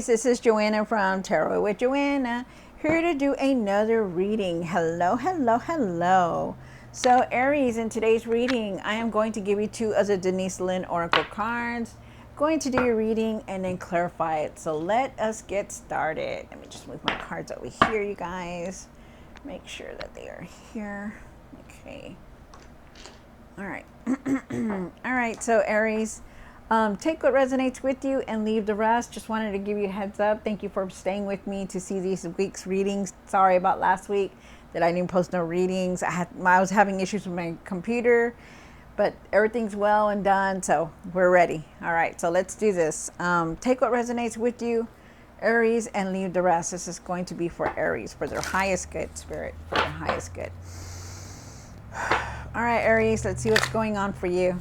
Aries, this is Joanna from Tarot with Joanna, here to do another reading. Hello, hello, hello. So Aries, in today's reading, I am going to give you two of the Denise Lynn Oracle cards. Going to do your reading and then clarify it. So let us get started. Let me just move my cards over here, you guys. Make sure that they are here. Okay. All right. All right, so Aries, take what resonates with you and leave the rest. Just wanted to give you a heads up. Thank you for staying with me to see these week's readings. Sorry about last week that I didn't post no readings. I was having issues with my computer, but everything's well and done, so we're ready. All right, so let's do this. Take what resonates with you, Aries, and leave the rest. This is going to be for Aries, for their highest good, Spirit, for their highest good. All right, Aries, let's see what's going on for you.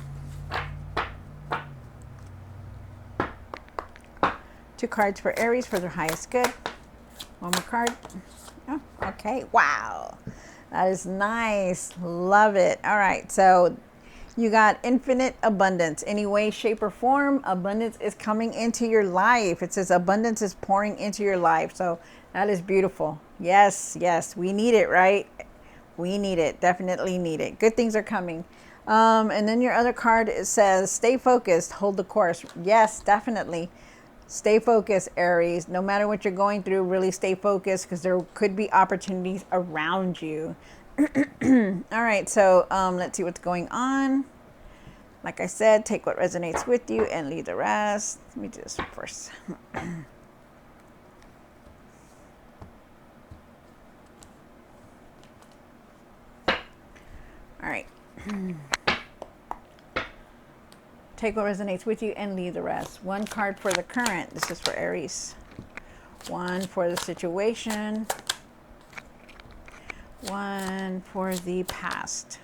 Two cards for Aries for their highest good. One more card. Oh, okay. Wow. That is nice. Love it. All right. So you got infinite abundance. Any way, shape, or form, abundance is coming into your life. It says abundance is pouring into your life. So that is beautiful. Yes, yes. We need it, right? We need it. Definitely need it. Good things are coming. And then your other card, it says stay focused, hold the course. Yes, definitely. Stay focused, Aries. No matter what you're going through, really stay focused because there could be opportunities around you. All right, so let's see what's going on. Like I said, take what resonates with you and leave the rest. Let me do this first. All right. Take what resonates with you and leave the rest. One card for the current. This is for Aries. One for the situation. One for the past.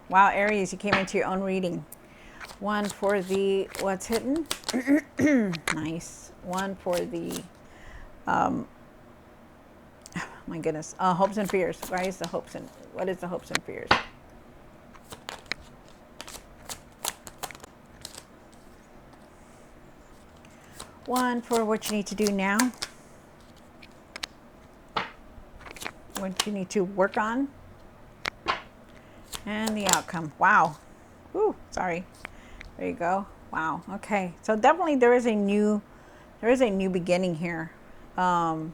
Wow, Aries, you came into your own reading. One for the what's hidden. Nice. One for the, my goodness, hopes and fears. What is the hopes and fears? One for what you need to do now. What you need to work on. And the outcome. Wow. Woo, sorry. There you go. Wow. Okay. So definitely there is a new beginning here. There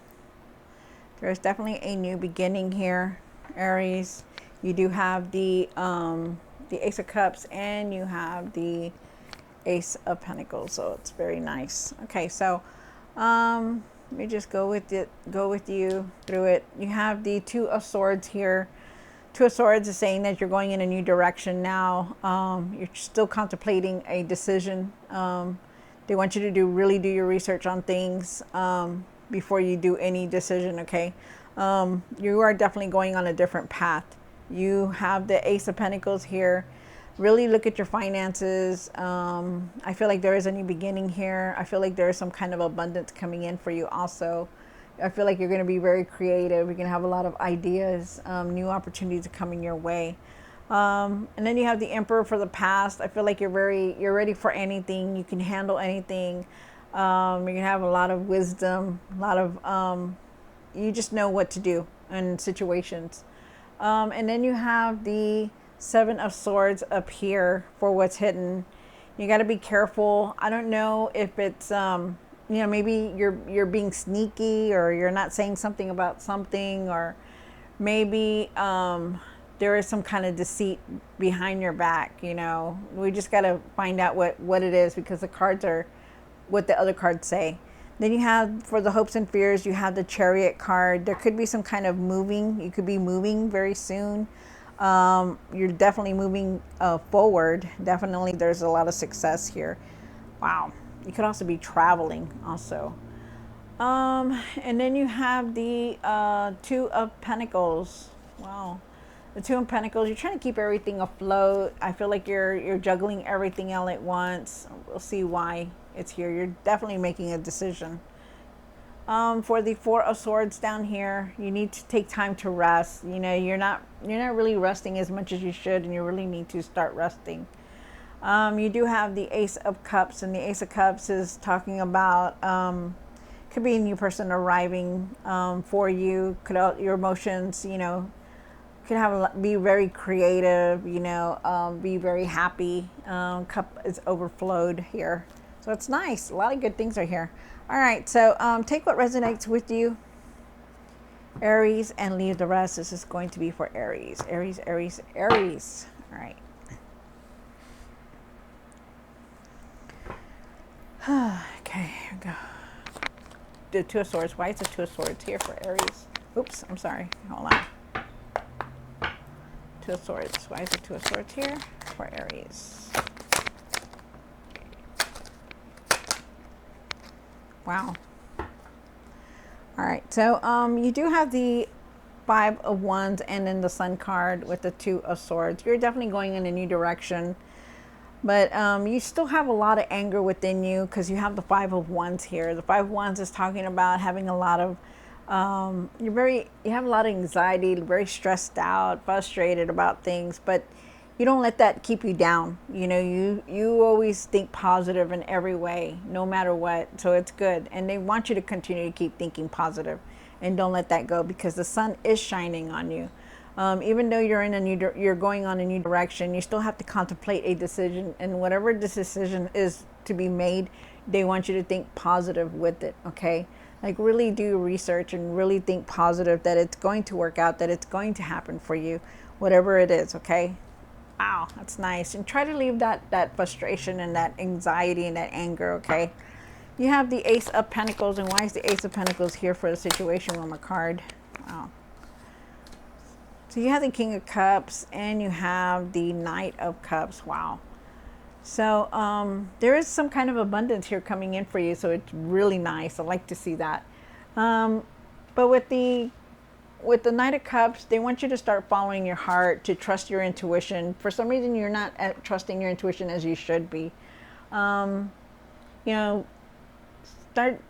is definitely a new beginning here, Aries. You do have the Ace of Cups and you have the Ace of Pentacles, so it's very nice. Okay, so let me just go with you through it. You have the Two of Swords here. Two of Swords is saying that you're going in a new direction now. You're still contemplating a decision. They want you to really do your research on things before you do any decision, okay? You are definitely going on a different path. You have the Ace of Pentacles here. Really look at your finances. I feel like there is a new beginning here. I feel like there is some kind of abundance coming in for you also. I feel like you're going to be very creative. You're going to have a lot of ideas. New opportunities are coming your way. And then you have the Emperor for the past. I feel like you're ready for anything. You can handle anything. You're going to have a lot of wisdom, a lot of, you just know what to do in situations. And then you have the Seven of Swords up here for what's hidden. You got to be careful. I don't know if it's maybe you're being sneaky, or you're not saying something about something, or maybe there is some kind of deceit behind your back. We just got to find out what it is, because the cards are what the other cards say. Then you have, for the hopes and fears, you have the Chariot card. There could be some kind of moving. You could be moving very soon. You're definitely moving forward. Definitely there's a lot of success here. Wow. You could also be traveling also. And then you have the Two of Pentacles. Wow. The Two of Pentacles, you're trying to keep everything afloat. I feel like you're juggling everything all at once. We'll see why it's here. You're definitely making a decision. For the Four of Swords down here, you need to take time to rest. You're not really resting as much as you should, and you really need to start resting. You do have the Ace of Cups, and the Ace of Cups is talking about could be a new person arriving for you. Could your emotions, could be very creative. Be very happy. Cup is overflowed here, so it's nice. A lot of good things are here. All right, so take what resonates with you, Aries, and leave the rest. This is going to be for Aries. Aries, Aries, Aries. All right. Okay, here we go. The Two of Swords. Why is the Two of Swords here for Aries? Oops, I'm sorry. Hold on. Two of Swords. Why is the Two of Swords here for Aries? Wow. All right, so you do have the Five of Wands and then the Sun card with the Two of Swords. You're definitely going in a new direction. But you still have a lot of anger within you because you have the Five of Wands here. The Five of Wands is talking about having a lot of, you have a lot of anxiety, very stressed out, frustrated about things, but you don't let that keep you down. You always think positive in every way, no matter what. So it's good. And they want you to continue to keep thinking positive and don't let that go because the sun is shining on you. Even though you're going on a new direction, you still have to contemplate a decision, and whatever this decision is to be made, they want you to think positive with it. Okay, like really do research and really think positive that it's going to work out, that it's going to happen for you, whatever it is. Okay, wow, that's nice, and try to leave that frustration and that anxiety and that anger. Okay, you have the Ace of Pentacles, and why is the Ace of Pentacles here for the situation on the card? Wow. So you have the King of Cups and you have the Knight of Cups. Wow. So there is some kind of abundance here coming in for you. So it's really nice. I like to see that. But with the Knight of Cups, they want you to start following your heart, to trust your intuition. For some reason, you're not trusting your intuition as you should be. You know, start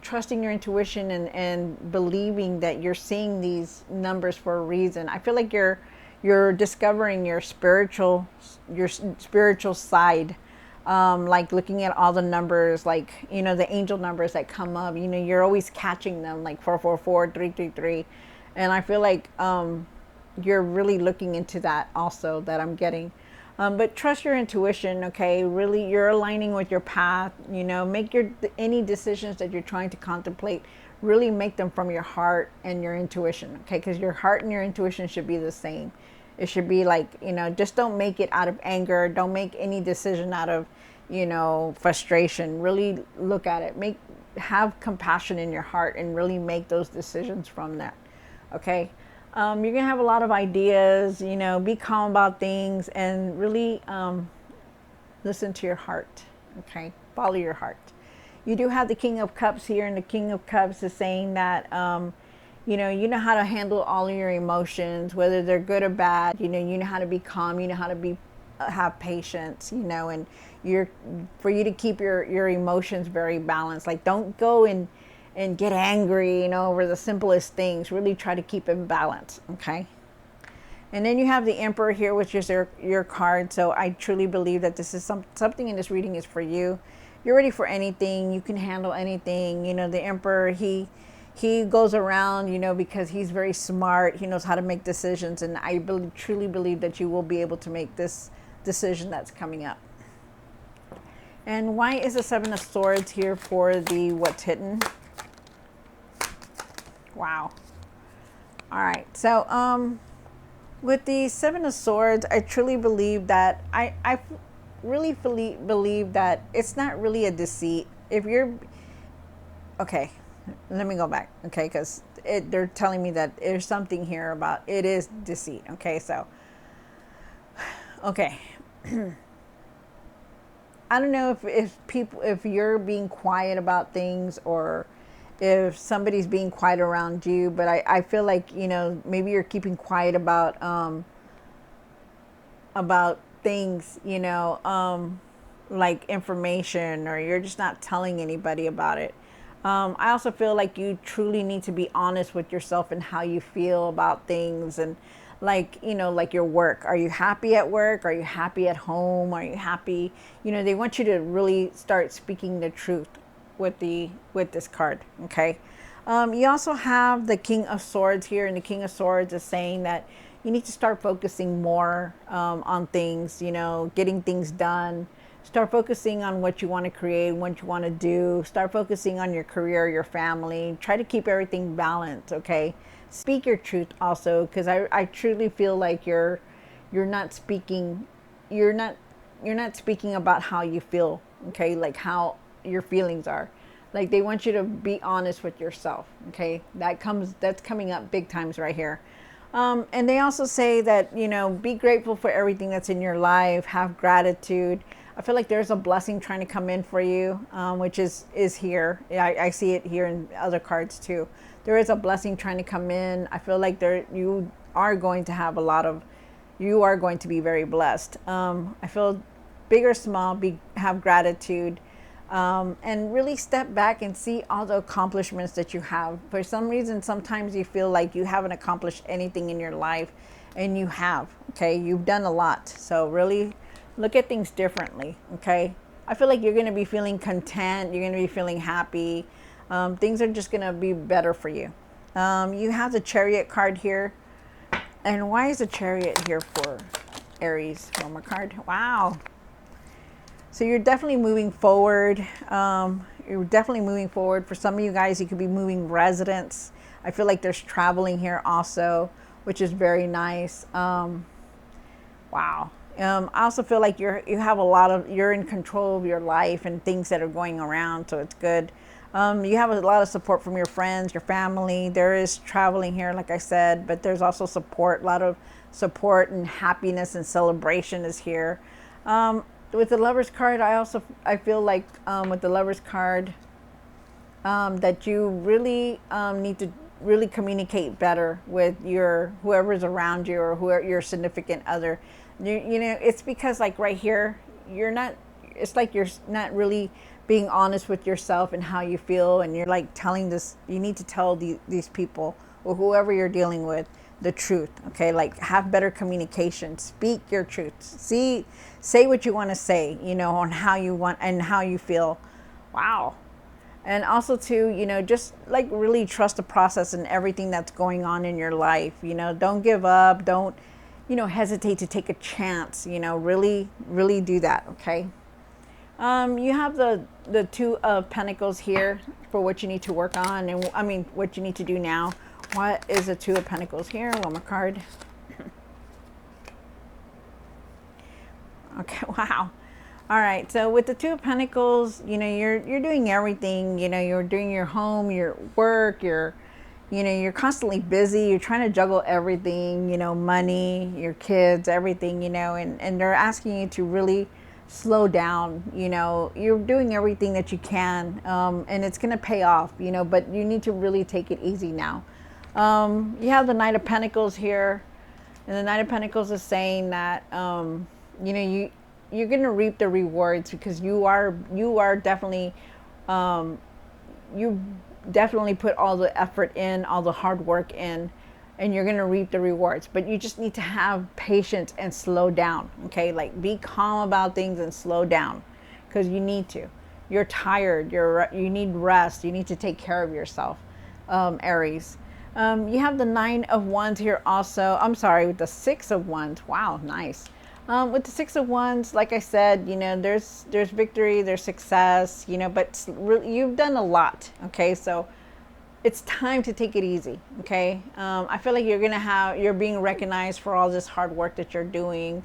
trusting your intuition and believing that you're seeing these numbers for a reason. I feel like you're discovering your spiritual side, like looking at all the numbers, like the angel numbers that come up. You're always catching them, like 444, 333, and I feel like you're really looking into that also, that I'm getting. But trust your intuition, okay? Really, you're aligning with your path. Make any decisions that you're trying to contemplate, really make them from your heart and your intuition, okay? Because your heart and your intuition should be the same. It should be like, just don't make it out of anger. Don't make any decision out of, frustration. Really look at it. Have compassion in your heart and really make those decisions from that, okay? You're going to have a lot of ideas, be calm about things and really listen to your heart, okay? Follow your heart. You do have the King of Cups here, and the King of Cups is saying that, you know how to handle all of your emotions, whether they're good or bad. You know how to be calm, you know how to have patience, and for you to keep your emotions very balanced. Like, don't go and get angry, over the simplest things. Really try to keep it in balance, okay? And then you have the Emperor here, which is your card. So I truly believe that this is something in this reading is for you. You're ready for anything. You can handle anything. The Emperor, he goes around, because he's very smart. He knows how to make decisions. And I truly believe that you will be able to make this decision that's coming up. And why is the Seven of Swords here for the what's hidden? Wow. All right. So with the Seven of Swords, I truly believe that I really believe that it's not really a deceit. If you're okay, let me go back. Okay, because they're telling me that there's something here about it is deceit. Okay, so okay. I don't know if you're being quiet about things, or if somebody's being quiet around you, but I feel like, maybe you're keeping quiet about things, like information, or you're just not telling anybody about it. I also feel like you truly need to be honest with yourself and how you feel about things, and like, you know, like your work. Are you happy at work? Are you happy at home? Are you happy? You know, they want you to really start speaking the truth with this card. Okay. You also have the King of Swords here, and the King of Swords is saying that you need to start focusing more on things, you know, getting things done. Start focusing on what you want to create, what you want to do. Start focusing on your career, your family. Try to keep everything balanced, okay? Speak your truth also, because I truly feel like you're not speaking you're not you're not speaking about how you feel, okay? Like how your feelings are. Like they want you to be honest with yourself, okay? That's coming up big times right here. And they also say that, you know, be grateful for everything that's in your life. Have gratitude. I feel like there's a blessing trying to come in for you, which is here. I see it here in other cards too. There is a blessing trying to come in. I feel like you are going to have you are going to be very blessed. I feel big or small, have gratitude. And really step back and see all the accomplishments that you have. For some reason, sometimes you feel like you haven't accomplished anything in your life, and you have. Okay, you've done a lot. So really look at things differently. Okay, I feel like you're going to be feeling content. You're going to be feeling happy. Things are just going to be better for you. You have the Chariot card here. And why is the Chariot here for Aries? One more card. Wow. So you're definitely moving forward. You're definitely moving forward. For some of you guys, you could be moving residence. I feel like there's traveling here also, which is very nice. Wow. I also feel like you're in control of your life and things that are going around, so it's good. You have a lot of support from your friends, your family. There is traveling here, like I said, but there's also support. A lot of support and happiness and celebration is here. With the Lover's card, I feel like with the Lover's card that you really need to really communicate better with whoever's around you, or whoever your significant other. You know, it's because like right here, it's like you're not really being honest with yourself and how you feel, and you're like you need to tell these people or whoever you're dealing with the truth. Okay, like have better communication, speak your truth, say what you want to say, you know, on how you want and how you feel. Wow. And also too, you know, just like really trust the process and everything that's going on in your life. You know, don't give up, don't, you know, hesitate to take a chance, you know, really do that. Okay. You have the Two of Pentacles here for what you need to work on, and I mean what you need to do now. What is the Two of Pentacles here? One more card. Okay, wow. All right, so with the Two of Pentacles, you know, you're doing everything. You know, you're doing your home, your work, you know, you're constantly busy. You're trying to juggle everything, you know, money, your kids, everything, you know, and they're asking you to really slow down. You know, you're doing everything that you can, and it's going to pay off, you know, but you need to really take it easy now. You have the Knight of Pentacles here, and the Knight of Pentacles is saying that, you know, you're going to reap the rewards, because you are definitely, you definitely put all the effort in, all the hard work in, and you're going to reap the rewards. But you just need to have patience and slow down. Okay, like be calm about things and slow down, because you need to. You're tired. You need rest. You need to take care of yourself, Aries. You have the Nine of Wands here also. I'm sorry, with the Six of Wands. Wow, nice. With the Six of Wands, like I said, you know, there's victory, there's success, you know, but really, you've done a lot. Okay, so it's time to take it easy. Okay, I feel like you're being recognized for all this hard work that you're doing.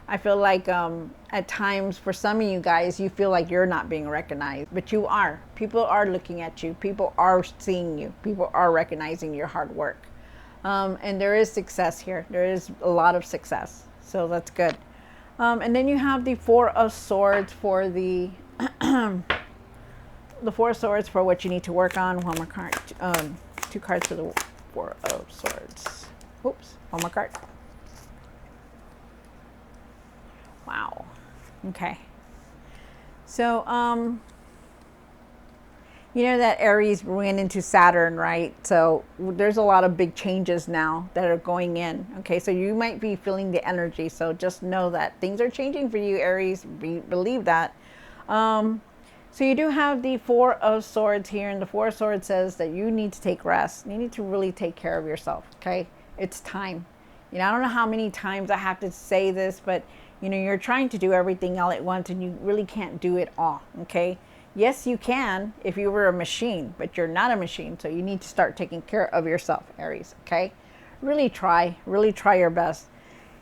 I feel like at times for some of you guys, you feel like you're not being recognized, but you are. People are looking at you. People are seeing you. People are recognizing your hard work. And there is success here. There is a lot of success. So that's good. And then you have the Four of Swords for the Four of Swords for what you need to work on. One more card. Two cards for the Four of Swords. Oops. One more card. Wow. Okay. So You know that Aries went into Saturn, right? So there's a lot of big changes now that are going in. Okay, so you might be feeling the energy. So just know that things are changing for you, Aries. Believe that. Um, so you do have the Four of Swords here, and the Four of Swords says that you need to take rest. You need to really take care of yourself. Okay, it's time. You know, I don't know how many times I have to say this, but you know, you're trying to do everything all at once, and you really can't do it all. Okay. Yes, you can if you were a machine, but you're not a machine. So you need to start taking care of yourself, Aries. Okay. Really try your best.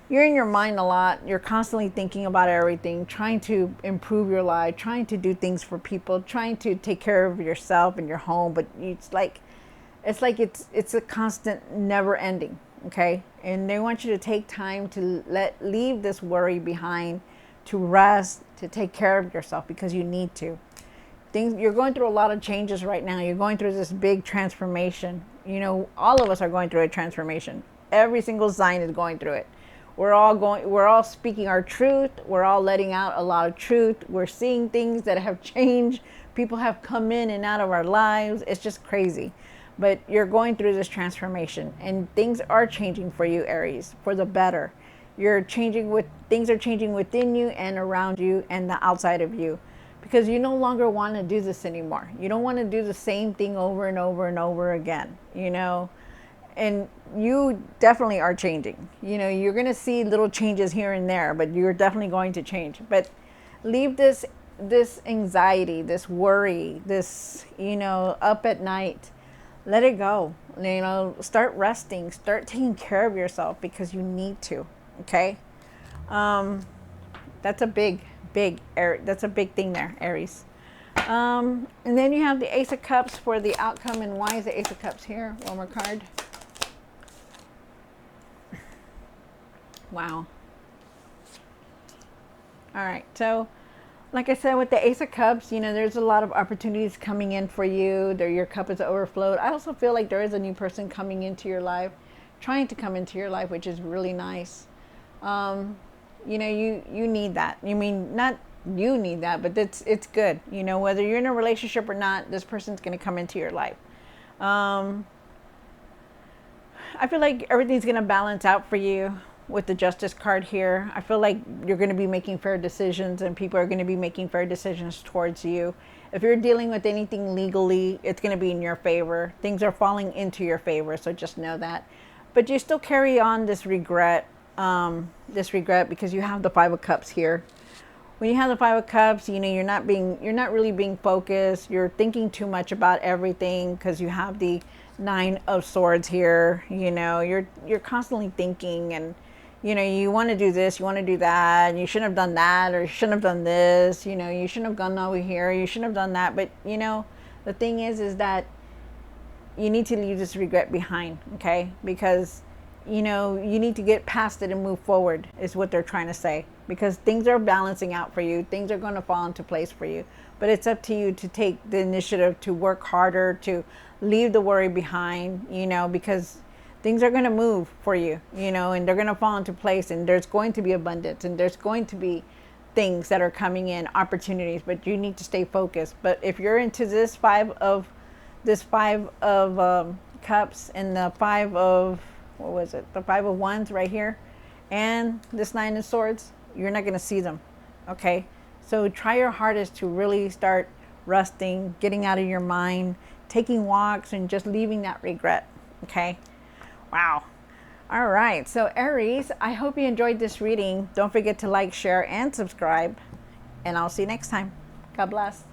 You're in your mind a lot. You're constantly thinking about everything, trying to improve your life, trying to do things for people, trying to take care of yourself and your home. But it's a constant, never ending. Okay. And they want you to take time to leave this worry behind, to rest, to take care of yourself because you need to. Things, you're going through a lot of changes right now. You're going through this big transformation. You know, all of us are going through a transformation. Every single sign is going through it. We're all speaking our truth. We're all letting out a lot of truth. We're seeing things that have changed. People have come in and out of our lives. It's just crazy. But you're going through this transformation and things are changing for you, Aries, for the better. Things are changing within you and around you and the outside of you, because you no longer want to do this anymore. You don't want to do the same thing over and over and over again, you know. And you definitely are changing. You know, you're going to see little changes here and there, but you're definitely going to change. But leave this anxiety, this worry, this, you know, up at night. Let it go. You know, start resting, start taking care of yourself because you need to, okay? That's a that's a big thing there, Aries. And then you have the Ace of Cups for the outcome. And why is the Ace of Cups here? One more card. Wow. All right. So, like I said, with the Ace of Cups, you know, there's a lot of opportunities coming in for you. Your cup is overflowed. I also feel like there is a new person coming into your life, trying to come into your life, which is really nice. You know, you need that. You mean, not you need that, but it's good. You know, whether you're in a relationship or not, this person's going to come into your life. I feel like everything's going to balance out for you with the Justice card here. I feel like you're going to be making fair decisions and people are going to be making fair decisions towards you. If you're dealing with anything legally, it's going to be in your favor. Things are falling into your favor, so just know that. But you still carry on this regret because you have the Five of Cups here. When you have the Five of Cups, you know, you're not really being focused. You're thinking too much about everything because you have the Nine of Swords here. You know, you're constantly thinking, and you know, you want to do this, you want to do that, and you shouldn't have done that, or you shouldn't have done this. You know, you shouldn't have gone over here, you shouldn't have done that. But you know, the thing is that you need to leave this regret behind, okay? Because you know, you need to get past it and move forward is what they're trying to say, because things are balancing out for you. Things are going to fall into place for you, but it's up to you to take the initiative, to work harder, to leave the worry behind, you know, because things are going to move for you, you know, and they're going to fall into place, and there's going to be abundance, and there's going to be things that are coming in, opportunities, but you need to stay focused. But if you're into this five of cups and the five of, what was it? The Five of Wands right here, and this Nine of Swords, you're not going to see them. Okay. So try your hardest to really start resting, getting out of your mind, taking walks, and just leaving that regret. Okay. Wow. All right. So Aries, I hope you enjoyed this reading. Don't forget to like, share, and subscribe, and I'll see you next time. God bless.